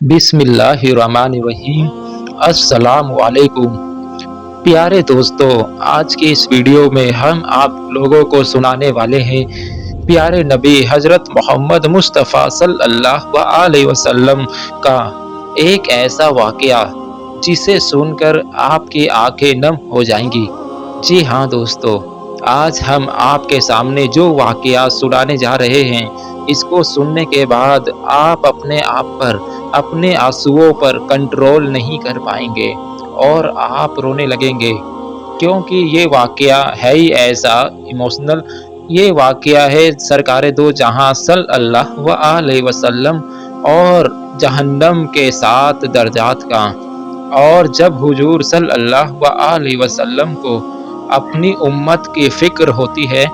बिस्मिल्लाहिर्रहमानिर्रहीम। अस्सलाम वालेकुम। प्यारे दोस्तों, आज की इस वीडियो में हम आप लोगों को सुनाने वाले हैं प्यारे नबी हजरत मोहम्मद मुस्तफ़ा सल्लल्लाहु अलैहि वसल्लम का एक ऐसा वाक़या जिसे सुनकर आपकी आंखें नम हो जाएंगी। जी हाँ दोस्तों, आज हम आपके सामने जो वाक़या सुनाने जा रहे हैं, इसको सुनने के बाद आप अपने आप पर, अपने आँसुओं पर कंट्रोल नहीं कर पाएँगे और आप रोने लगेंगे, क्योंकि ये वाक़या है ही ऐसा इमोशनल। ये वाक़या है सरकारे दो जहाँ सल्लल्लाहु अलैहि वसल्लम और जहन्नम के 7 दर्जात का। और जब हुजूर सल्लल्लाहु अलैहि वसल्लम को अपनी उम्मत की फ़िक्र होती है,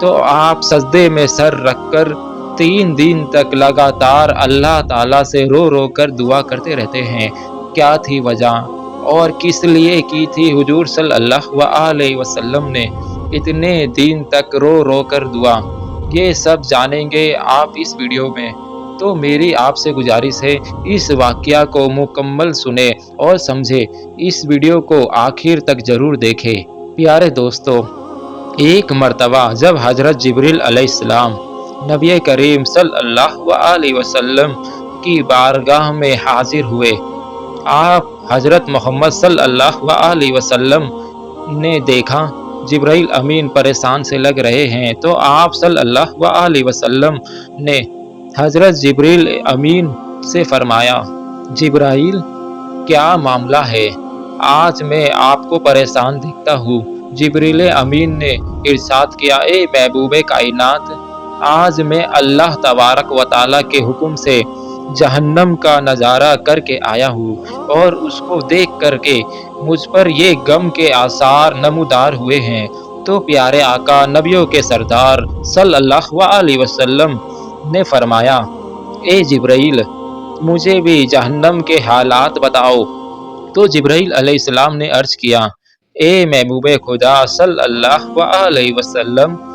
तो आप सजदे में सर रखकर 3 दिन तक लगातार अल्लाह ताला से रो-रो कर दुआ करते रहते हैं। क्या थी वजह और किस लिए की थी हुजूर सल्लल्लाहु अलैहि वसल्लम ने इतने दिन तक रो-रो कर दुआ? ये सब जानेंगे आप इस वीडियो में। तो मेरी आपसे गुजारिश है, इस वाक़या को मुकम्मल सुने और समझे। इस वीडियो को आखिर तक ज़रूर देखें। प्यारे दोस्तों, एक मर्तबा जब हज़रत जिब्रील अलैहिस्सलाम नबी करीम सल्लल्लाहु अलैहि वसल्लम की बारगाह में हाज़िर हुए, आप हज़रत मोहम्मद सल्लल्लाहु अलैहि वसल्लम ने देखा जिब्राइल अमीन परेशान से लग रहे हैं, तो आप सल्लल्लाहु अलैहि वसल्लम ने हज़रत जिब्रील अमीन से फरमाया, जिब्राइल क्या मामला है? आज मैं आपको परेशान दिखता हूँ। जिब्रील अमीन ने इरशाद किया, ए महबूबे कायनात, आज मैं अल्लाह तबारक व तआला के हुक्म से जहन्नम का नज़ारा करके आया हूँ और उसको देख करके मुझ पर ये गम के आसार नमूदार हुए हैं। तो प्यारे आका नबियों के सरदार सल्लल्लाहु अलैहि वसल्लम ने फरमाया, ए जिब्राइल, मुझे भी जहन्नम के हालात बताओ। तो जिब्राइल अलैहिस्सलाम ने अर्ज़ किया, ए महबूबे खुदा सल्लल्लाहु अलैहि वसल्लम,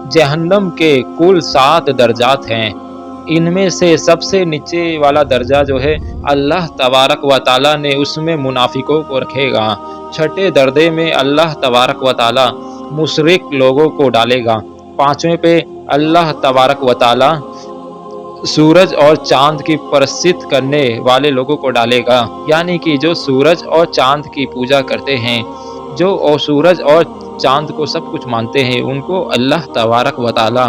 जहन्नम के कुल 7 दर्जात हैं। इनमें से सबसे नीचे वाला दर्जा जो है, अल्लाह तबारक व तआला ने उसमें मुनाफिकों को रखेगा। छठे दर्जे में अल्लाह तबारक व तआला मुशरिक लोगों को डालेगा। पाँचवें पे अल्लाह तबारक व तआला सूरज और चाँद की परस्तिश करने वाले लोगों को डालेगा, यानी कि जो सूरज और चाँद की पूजा करते हैं, जो और सूरज और चाँद को सब कुछ मानते हैं, उनको अल्लाह तबारक व तआला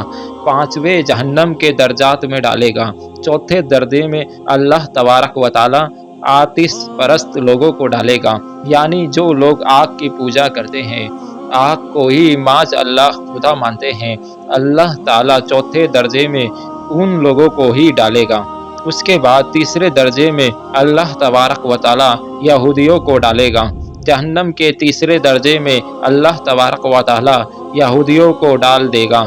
5वें जहन्नम के दर्जात में डालेगा। चौथे दर्जे में अल्लाह तबारक व तआला आतिश परस्त लोगों को डालेगा, यानी जो लोग आग की पूजा करते हैं, आग को ही माज़ अल्लाह खुदा मानते हैं, अल्लाह ताला चौथे दर्जे में उन लोगों को ही डालेगा। उसके बाद तीसरे दर्जे में अल्लाह तबारक व तआला यहूदियों को डालेगा। जहन्नम के तीसरे दर्जे में अल्लाह तबारक व तआला यहूदियों को डाल देगा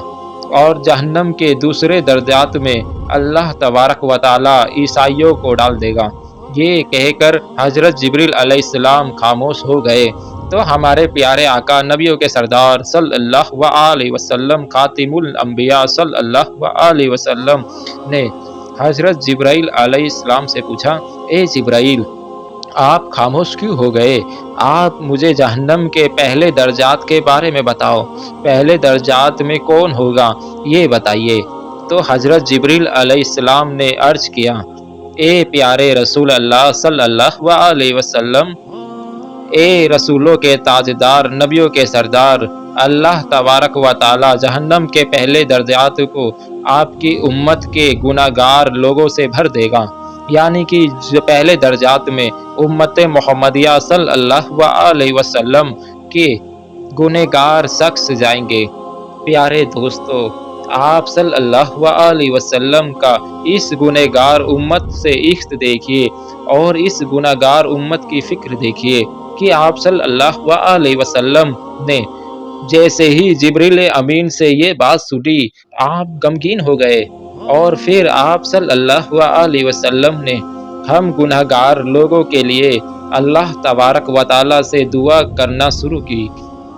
और जहन्नम के दूसरे दर्जात में अल्लाह तबारक व तआला ईसाइयों को डाल देगा। ये कहकर हज़रत जिब्रील अलैहिस्सलाम खामोश हो गए। तो हमारे प्यारे आका नबियों के सरदार सल्लल्लाहु अलैहि वसल्लम खातिमुल अंबिया सल्लल्लाहु अलैहि वसल्लम ने हज़रत जिब्राइल अलैहिस्सलाम से पूछा, ए जिब्राइल, आप खामोश क्यों हो गए? आप मुझे जहन्नम के पहले दर्जात के बारे में बताओ। पहले दर्जात में कौन होगा, ये बताइए। तो हज़रत जिब्रील अलैहिस्सलाम ने अर्ज़ किया, ए प्यारे रसूल अल्लाह सल्लल्लाहु अलैहि वसल्लम, ए रसूलों के ताजदार, नबियों के सरदार, अल्लाह तबारक व तआला जहन्नम के पहले दर्जात को आपकी उम्मत के गुनाहगार लोगों से भर देगा, यानी कि जो पहले दर्जात में उम्मत मोहम्मदिया सल्लल्लाहु अलैहि वसल्लम के गुनहगार शख्स जाएंगे। प्यारे दोस्तों, आप सल्लल्लाहु अलैहि वसल्लम का इस गुनहगार उम्मत से इश्क देखिए और इस गुनहगार उम्मत की फ़िक्र देखिए कि आप सल्लल्लाहु अलैहि वसल्लम ने जैसे ही जिब्रील अमीन से ये बात सुनी, आप गमगीन हो गए और फिर आप सल्लल्लाहु अलैहि वसल्लम ने हम गुनहगार लोगों के लिए अल्लाह तबारक व तआला से दुआ करना शुरू की।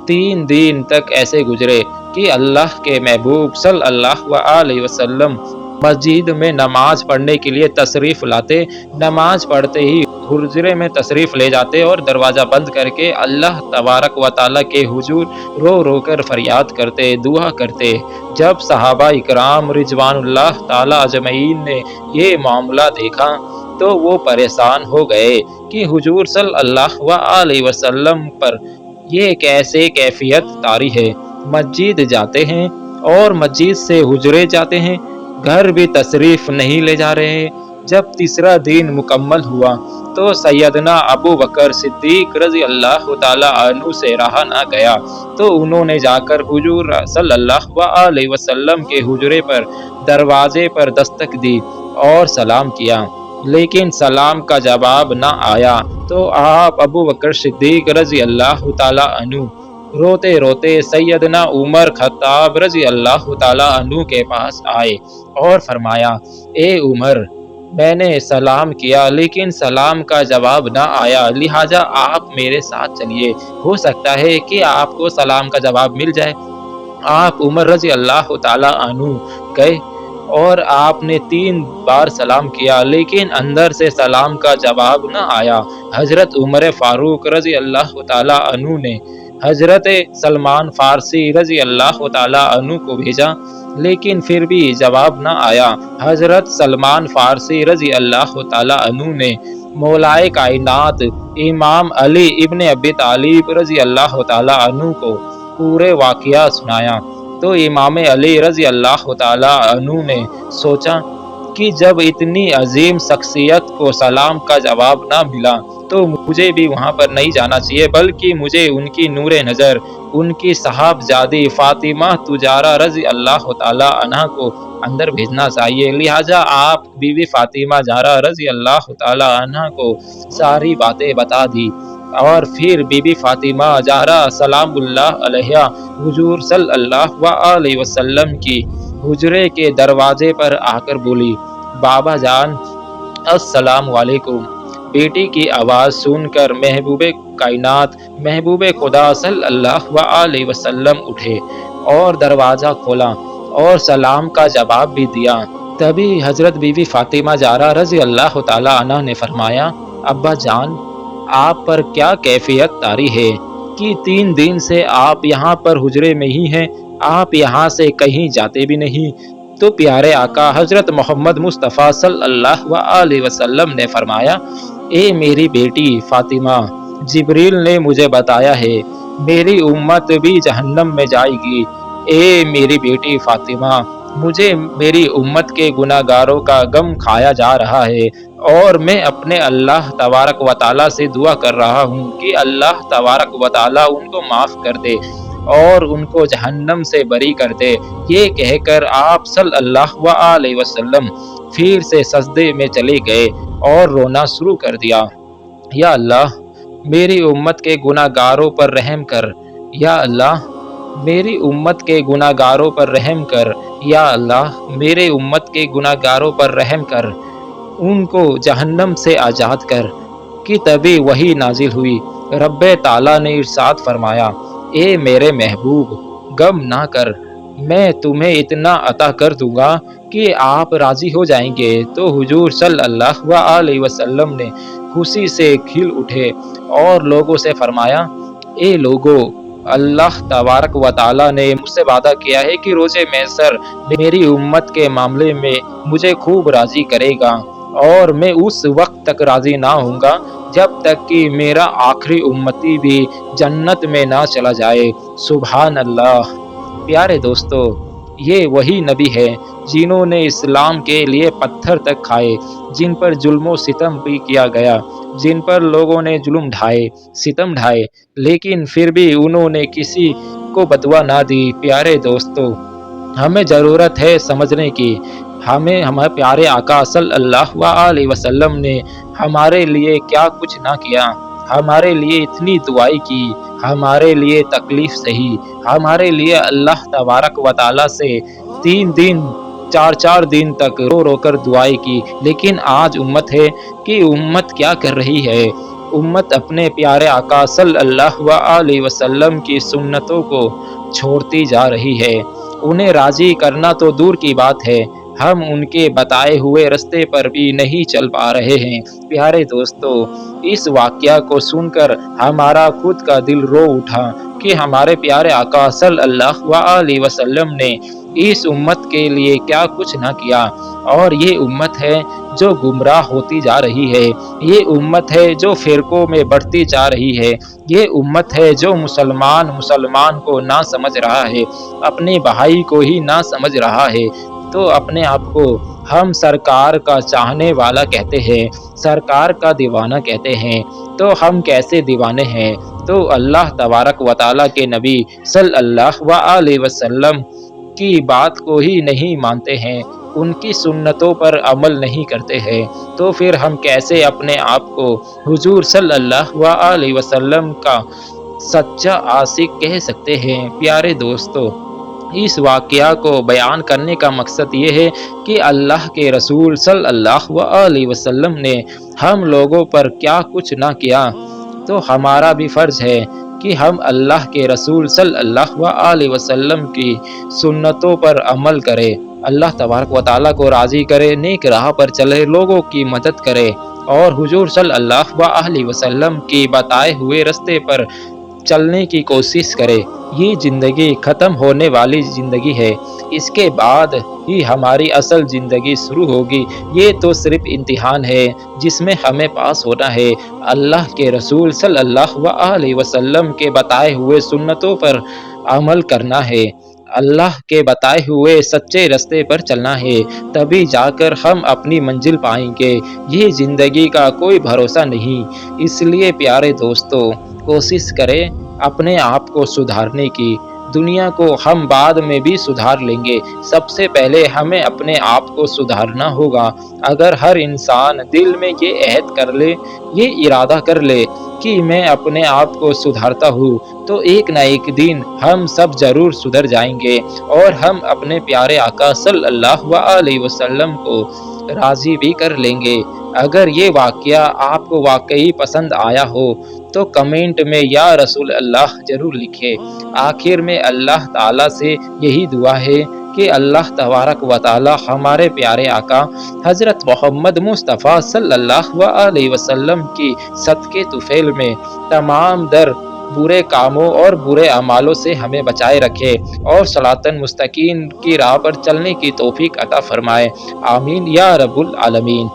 3 दिन तक ऐसे गुजरे कि अल्लाह के महबूब सल्लल्लाहु अलैहि वसल्लम मस्जिद में नमाज पढ़ने के लिए तशरीफ़ लाते। नमाज पढ़ते ही हुजरे में तशरीफ़ ले जाते और दरवाज़ा बंद करके अल्लाह तबारक व तआला के हुजूर रो रो कर फरियाद करते, दुआ करते। जब सहाबा इकराम रिजवानुल्लाह ताला अजमईन ने ये मामला देखा तो वो परेशान हो गए कि हुजूर सल्लल्लाहु अलैहि वसल्लम पर ये कैसे कैफियत तारी है। मस्जिद जाते हैं और मस्जिद से हुजरे जाते हैं, घर भी तशरीफ़ नहीं ले जा रहे हैं। जब तीसरा दिन मुकम्मल हुआ तो सैयदना अबू बकर सिद्दीक रज़ी अल्लाह ताला अन्हु से रहा न गया, तो उन्होंने जाकर हुजूर सल्लल्लाहु अलैहि वसल्लम के हुजरे पर दरवाजे पर दस्तक दी और सलाम किया, लेकिन सलाम का जवाब न आया। तो आप अबू बकर सिद्दीक रज़ी अल्लाह ताला अन्हु रोते रोते सैयदना उमर खत्ताब रज़ी अल्लाह ताला अन्हु के पास आए और फरमाया, ए उमर, मैंने सलाम किया लेकिन सलाम का जवाब ना आया, लिहाजा आप मेरे साथ चलिए, हो सकता है कि आपको सलाम का जवाब मिल जाए। आप उमर रज़ी अल्लाह ताला अन्हु गए और आपने 3 बार सलाम किया लेकिन अंदर से सलाम का जवाब न आया। हज़रत उमर फ़ारूक रज़ी अल्लाह ताला अन्हु ने हज़रत सलमान फ़ारसी रज़ी अल्लाह ताला अन्हु को भेजा, लेकिन फिर भी जवाब न आया। हज़रत सलमान फ़ारसी रज़ी अल्लाह ताला अन्हु ने मौलाए कायनात इमाम अली इब्न अबी तालिब रज़ी अल्लाह ताला अन्हु को पूरे वाक़या सुनाया। तो इमाम अली रज़ी अल्लाह ताला अन्हु ने सोचा कि जब इतनी अजीम शख्सियत को सलाम का जवाब ना मिला तो मुझे भी वहाँ पर नहीं जाना चाहिए, बल्कि मुझे उनकी नूरे नज़र, उनकी साहबजादी फ़ातिमा तुजारा रज़ी अल्लाह ताला अन्हा को अंदर भेजना चाहिए। लिहाजा आप बीवी फ़ातिमा ज़हरा रज़ी अल्लाह ताला अन्हा को सारी बातें बता दी और फिर बीबी फ़ातिमा ज़हरा सलामुल्लाह अलैहा हुजूर सल्लल्लाहु अलैहि वसल्लम की हुजरे के दरवाजे पर आकर बोली, बाबा जान अस्सलाम वालेकुम। बेटी की आवाज़ सुनकर महबूबे कायनात महबूबे खुदा सल्लल्लाहु अलैहि वसल्लम उठे और दरवाज़ा खोला और सलाम का जवाब भी दिया। तभी हज़रत बीवी फ़ातिमा ज़हरा रज़ी अल्लाह ताला अन्हा ने फरमाया, अब्बा जान, आप पर क्या कैफियत तारी है कि 3 दिन से आप यहाँ पर हुजरे में ही हैं, आप यहाँ से कहीं जाते भी नहीं। तो प्यारे आका हज़रत मोहम्मद मुस्तफ़ा सल्लल्लाहु अलैहि वसल्लम ने फरमाया, ए मेरी बेटी फ़ातिमा, जिब्रील ने मुझे बताया है मेरी उम्मत भी जहन्नम में जाएगी। ए मेरी बेटी फ़ातिमा, मुझे मेरी उम्मत के गुनाहगारों का गम खाया जा रहा है और मैं अपने अल्लाह तबारक व तआला से दुआ कर रहा हूँ कि अल्लाह तबारक व तआला उनको माफ़ कर दे और उनको जहन्नम से बरी कर दे। ये कहकर आप सल्लल्लाहु अलैहि वसल्लम फिर से सजदे में चले गए और रोना शुरू कर दिया। या अल्लाह, मेरी उम्मत के गुनाहगारों पर रहम कर। या अल्लाह, मेरी उम्मत के गुनाहगारों पर रहम कर। या अल्लाह, मेरे उम्मत के गुनाहगारों पर रहम कर, उनको जहन्नम से आज़ाद कर। कि तभी वही नाजिल हुई। रब्बे ताला ने इरशाद फरमाया, ए मेरे महबूब, गम ना कर, मैं तुम्हें इतना अता कर दूंगा कि आप राज़ी हो जाएंगे। तो हुजूर सल्लल्लाहु अलैहि वसल्लम ने खुशी से खिल उठे और लोगों से फरमाया, ए लोगो, अल्लाह तबारक व तआला ने मुझसे वादा किया है कि रोज़े महशर मेरी उम्मत के मामले में मुझे खूब राज़ी करेगा और मैं उस वक्त तक राज़ी ना होऊंगा जब तक कि मेरा आखिरी उम्मती भी जन्नत में ना चला जाए। सुभान अल्लाह। प्यारे दोस्तों, ये वही नबी है जिन्होंने इस्लाम के लिए पत्थर तक खाए, जिन पर जुल्म सितम भी किया गया, जिन पर लोगों ने जुल्म ढाए, सितम ढाए, लेकिन फिर भी उन्होंने किसी को बदवा ना दी। प्यारे दोस्तों, हमें ज़रूरत है समझने की, हमें हमारे प्यारे आका सल्लल्लाहु अलैहि वसल्लम ने हमारे लिए क्या कुछ ना किया, हमारे लिए इतनी दुआएं की, हमारे लिए तकलीफ़ सही, हमारे लिए अल्लाह तबारक व तआला से 3 दिन 4-4 दिन तक रो रो कर दुआएं की। लेकिन आज उम्मत है कि उम्मत क्या कर रही है? उम्मत अपने प्यारे आका सल्लल्लाहु अलैहि वसल्लम की सुन्नतों को छोड़ती जा रही है। उन्हें राज़ी करना तो दूर की बात है, ہم ان کے بتائے ہوئے راستے پر بھی نہیں چل پا رہے ہیں۔ پیارے دوستو، اس واقعہ کو سن کر ہمارا خود کا دل رو اٹھا کہ ہمارے پیارے آقا صلی اللہ علیہ وسلم نے اس امت کے لیے کیا کچھ نہ کیا، اور یہ امت ہے جو گمراہ ہوتی جا رہی ہے، یہ امت ہے جو فرقوں میں بڑھتی جا رہی ہے، یہ امت ہے جو مسلمان کو نہ سمجھ رہا ہے، اپنے بھائی کو ہی نہ سمجھ رہا ہے۔ تو اپنے آپ کو ہم سرکار کا چاہنے والا کہتے ہیں، سرکار کا دیوانہ کہتے ہیں، تو ہم کیسے دیوانے ہیں؟ تو اللہ تبارک و تعالیٰ کے نبی صلی اللہ علیہ وسلم کی بات کو ہی نہیں مانتے ہیں، ان کی سنتوں پر عمل نہیں کرتے ہیں، تو پھر ہم کیسے اپنے آپ کو حضور صلی اللہ علیہ وسلم کا سچا عاشق کہہ سکتے ہیں؟ پیارے دوستو، اس واقعہ کو بیان کرنے کا مقصد یہ ہے کہ اللہ کے رسول صلی اللہ علیہ وسلم نے ہم لوگوں پر کیا کچھ نہ کیا، تو ہمارا بھی فرض ہے کہ ہم اللہ کے رسول صلی اللہ علیہ وسلم کی سنتوں پر عمل کرے، اللہ تبارک و تعالیٰ کو راضی کرے، نیک راہ پر چلے، لوگوں کی مدد کرے، اور حضور صلی اللہ علیہ وسلم کی بتائے ہوئے راستے پر چلنے کی کوشش کرے۔ یہ زندگی ختم ہونے والی زندگی ہے، اس کے بعد ہی ہماری اصل زندگی شروع ہوگی۔ یہ تو صرف امتحان ہے جس میں ہمیں پاس ہونا ہے، اللہ کے رسول صلی اللہ علیہ وسلم کے بتائے ہوئے سنتوں پر عمل کرنا ہے، اللہ کے بتائے ہوئے سچے راستے پر چلنا ہے، تبھی جا کر ہم اپنی منزل پائیں گے۔ یہ زندگی کا کوئی بھروسہ نہیں، اس لیے پیارے دوستو، کوشش کریں اپنے آپ کو سدھارنے کی۔ دنیا کو ہم بعد میں بھی سدھار لیں گے، سب سے پہلے ہمیں اپنے آپ کو سدھارنا ہوگا۔ اگر ہر انسان دل میں یہ عہد کر لے، یہ ارادہ کر لے کہ میں اپنے آپ کو سدھارتا ہوں، تو ایک نہ ایک دن ہم سب ضرور سدھر جائیں گے، اور ہم اپنے پیارے آقا صلی اللہ علیہ وسلم کو راضی بھی کر لیں گے۔ اگر یہ واقعہ آپ کو واقعی پسند آیا ہو تو کمنٹ میں یا رسول اللہ ضرور لکھیں۔ آخر میں اللہ تعالیٰ سے یہی دعا ہے کہ اللہ تبارک و تعالیٰ ہمارے پیارے آقا حضرت محمد مصطفیٰ صلی اللہ علیہ وسلم کی صدقے طفیل میں تمام در برے کاموں اور برے اعمالوں سے ہمیں بچائے رکھے، اور صراط مستقیم کی راہ پر چلنے کی توفیق عطا فرمائے۔ آمین یا رب العالمین۔